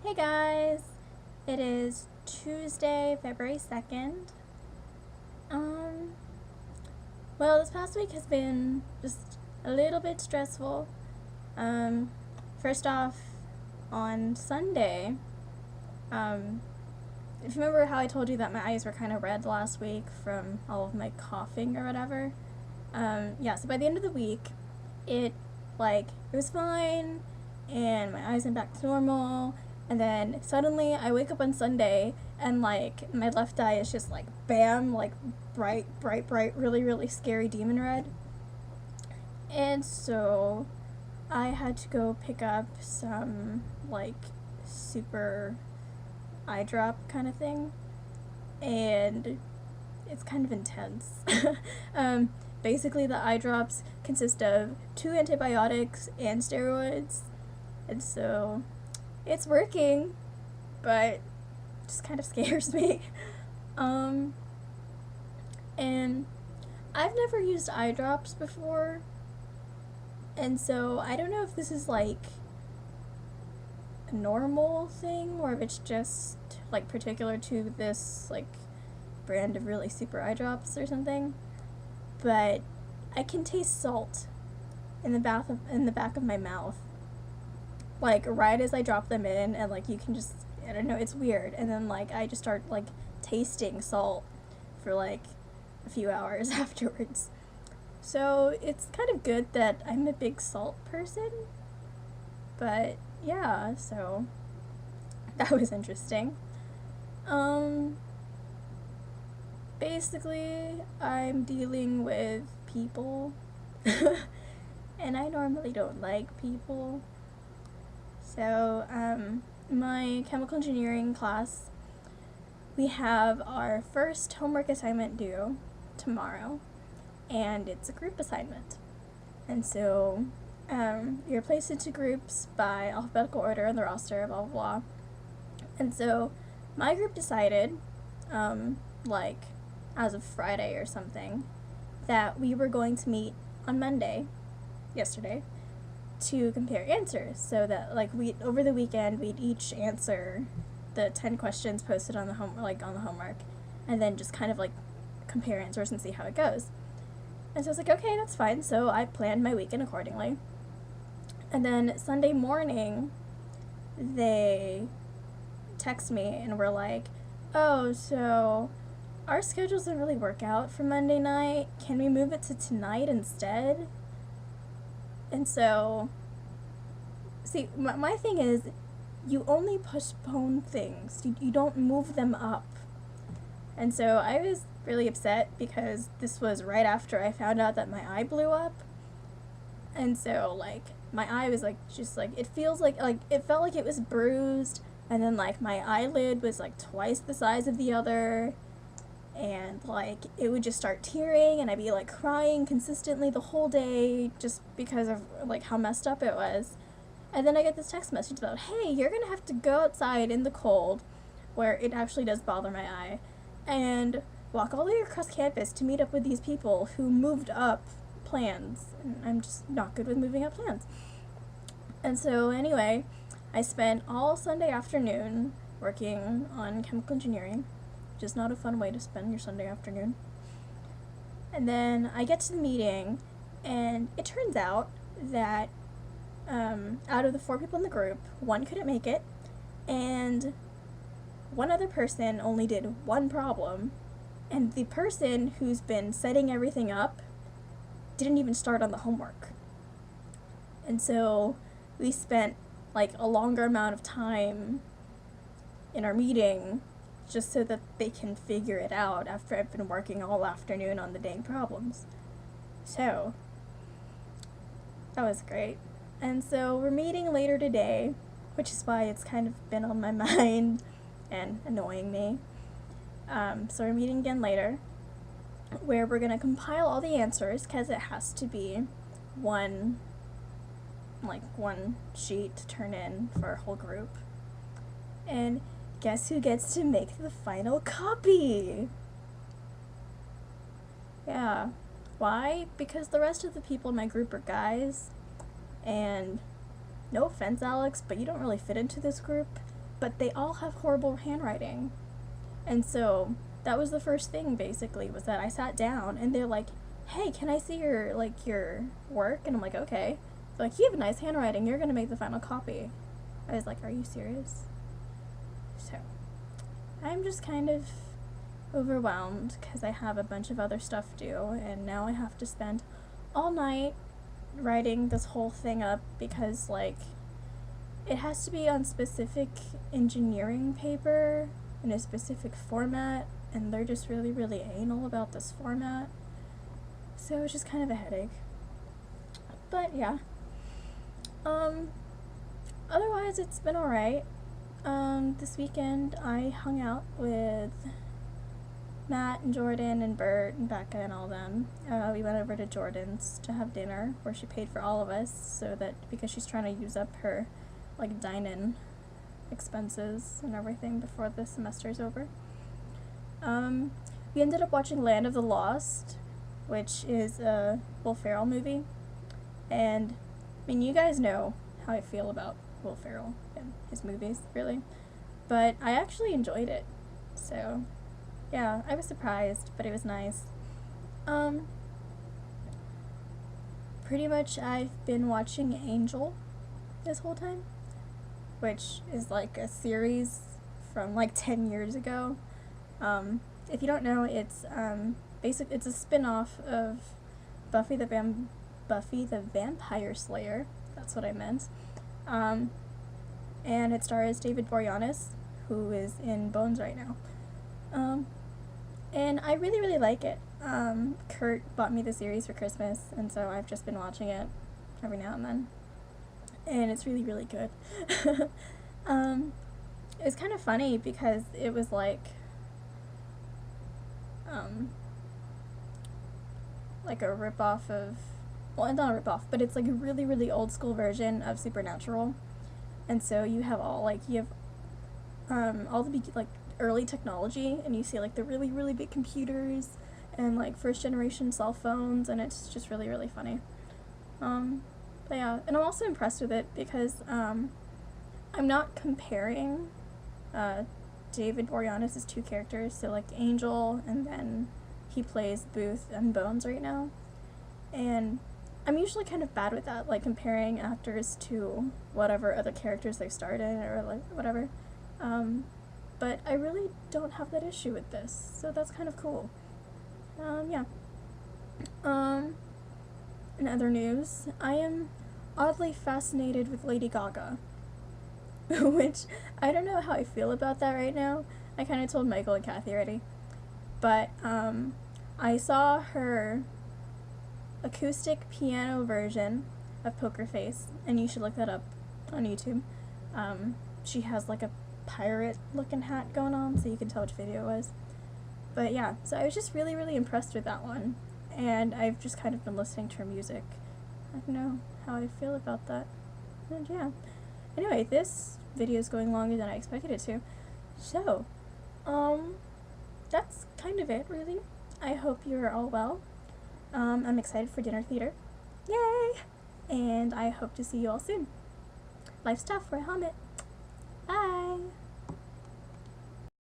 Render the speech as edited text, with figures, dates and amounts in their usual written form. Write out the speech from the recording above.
Hey guys! It is Tuesday, February 2nd. Um, well, this past week has been just a little bit stressful. Um, First off, on Sunday, if you remember how I told you that my eyes were kind of red last week from all of my coughing or whatever, yeah, so by the end of the week, it was fine, and my eyes went back to normal, and then suddenly I wake up on Sunday, and my left eye is just bam, bright, bright, bright, really, really scary demon red. And so I had to go pick up some super eye drop kind of thing, and it's kind of intense. Basically, the eye drops consist of 2 antibiotics and steroids, and so it's working, but it just kind of scares me. And I've never used eye drops before, and so I don't know if this is a normal thing or if it's just particular to this brand of really super eye drops or something. But I can taste salt in the back of my mouth, right as I drop them in, and you can just, I don't know, it's weird. And then I just start tasting salt for a few hours afterwards. So it's kind of good that I'm a big salt person. But yeah, so that was interesting. Basically, I'm dealing with people, and I normally don't like people. So, my chemical engineering class, we have our first homework assignment due tomorrow, and it's a group assignment. And so, you're placed into groups by alphabetical order on the roster, blah, blah, blah. And so, my group decided, as of Friday or something, that we were going to meet on Monday, yesterday, to compare answers, so that we over the weekend we'd each answer the 10 questions posted on the on the homework, and then just kind of compare answers and see how it goes. And so I was okay, that's fine. So I planned my weekend accordingly. And then Sunday morning, they text me and were like, oh, so our schedules didn't really work out for Monday night. Can we move it to tonight instead? And so, see, my thing is, you only postpone things. You don't move them up. And so I was really upset because this was right after I found out that my eye blew up. And so, my eye was, it feels it felt like it was bruised. And then, my eyelid was, twice the size of the other. And it would just start tearing, and I'd be crying consistently the whole day just because of how messed up it was. And then I get this text message about, hey, you're gonna have to go outside in the cold, where it actually does bother my eye, and walk all the way across campus to meet up with these people who moved up plans, and I'm just not good with moving up plans. And so anyway, I spent all Sunday afternoon working on chemical engineering, which is not a fun way to spend your Sunday afternoon. And then I get to the meeting, and it turns out that out of the 4 people in the group, 1 couldn't make it, and 1 other person only did 1 problem, and the person who's been setting everything up didn't even start on the homework. And so we spent a longer amount of time in our meeting just so that they can figure it out after I've been working all afternoon on the dang problems. So, that was great. And so we're meeting later today, which is why it's kind of been on my mind and annoying me. So we're meeting again later, where we're going to compile all the answers, because it has to be one sheet to turn in for our whole group. And guess who gets to make the final copy? Yeah. Why? Because the rest of the people in my group are guys, and no offense, Alex, but you don't really fit into this group. but they all have horrible handwriting. And so that was the first thing, basically, was that I sat down and they're like, hey, can I see your work? And I'm like, okay. They're like, you have a nice handwriting, you're gonna make the final copy. I was like, are you serious? So I'm just kind of overwhelmed because I have a bunch of other stuff due, and now I have to spend all night writing this whole thing up because, like, it has to be on specific engineering paper in a specific format, and they're just really, really anal about this format. So it's just kind of a headache. But yeah. Otherwise it's been alright. This weekend I hung out with Matt and Jordan and Bert and Becca and all them. We went over to Jordan's to have dinner, where she paid for all of us, so that, because she's trying to use up her, like, dine-in expenses and everything before the semester's over. We ended up watching Land of the Lost, which is a Will Ferrell movie. And, I mean, you guys know how I feel about Will Ferrell and his movies, really. But I actually enjoyed it. So, yeah, I was surprised, but it was nice. Pretty much I've been watching Angel this whole time, which is like a series from like 10 years ago. If you don't know, it's it's a spin-off of Buffy the Vampire Slayer. That's what I meant. And it stars David Boreanaz, who is in Bones right now. And I really, really like it. Kurt bought me the series for Christmas, and so I've just been watching it every now and then. And it's really, really good. It was kind of funny because it was like a rip-off of, well, not a rip-off, but it's like a really, really old school version of Supernatural. And so you have all the early technology, and you see like the really, really big computers and like first generation cell phones, and it's just really, really funny. But yeah, and I'm also impressed with it because I'm not comparing David Boreanaz's two characters, so like Angel, and then he plays Booth and Bones right now. And I'm usually kind of bad with that, like comparing actors to whatever other characters they starred in or like whatever. But I really don't have that issue with this, so that's kind of cool. Yeah. In other news, I am oddly fascinated with Lady Gaga, which I don't know how I feel about that right now. I kind of told Michael and Kathy already, but I saw her acoustic piano version of Poker Face, and you should look that up on YouTube. She has like a pirate looking hat going on, so you can tell which video it was. But yeah, so I was just really, really impressed with that one, and I've just kind of been listening to her music. I don't know how I feel about that. And yeah. Anyway, this video is going longer than I expected it to. So, that's kind of it, really. I hope you're all well. I'm excited for dinner theater. Yay! And I hope to see you all soon. Life's tough, wear a helmet. Bye!